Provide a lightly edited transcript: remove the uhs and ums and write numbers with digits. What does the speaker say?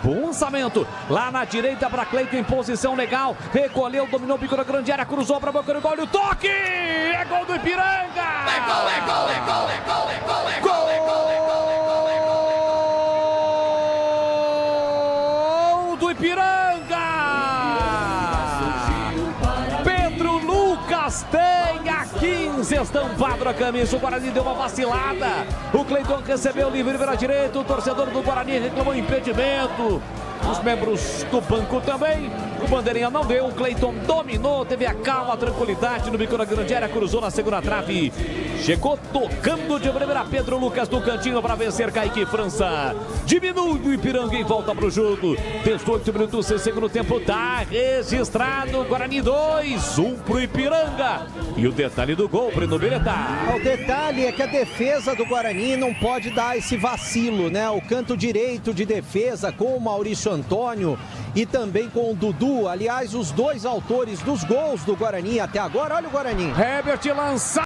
Bom lançamento, lá na direita para Cleiton em posição legal, recolheu, dominou o bico da grande área, cruzou para a boca do gol, o toque, é gol do Ipiranga! É gol, é gol, é gol, é gol, é gol, é gol, é gol, é gol, é gol, é gol, gol do Ipiranga! Pedro Lucas tem a 15 estampado na camisa, o Guarani deu uma vacilada, o Cleiton recebeu livre pela direita, o torcedor do Guarani reclamou impedimento, os membros do banco também, o bandeirinha não deu, o Cleiton dominou, teve a calma, a tranquilidade no bico da grande área, cruzou na segunda trave, chegou tocando de primeira Pedro Lucas do cantinho para vencer Kaique França, diminui o Ipiranga e volta para o jogo, 18 minutos e segundo tempo, tá registrado, Guarani 2, 1 pro Ipiranga, e o detalhe do gol, Breno Beretá. O detalhe é que a defesa do Guarani não pode dar esse vacilo, né? O canto direito de defesa com o Maurício Antônio e também com o Dudu, aliás, os dois autores dos gols do Guarani até agora, olha o Guarani. Herbert lança.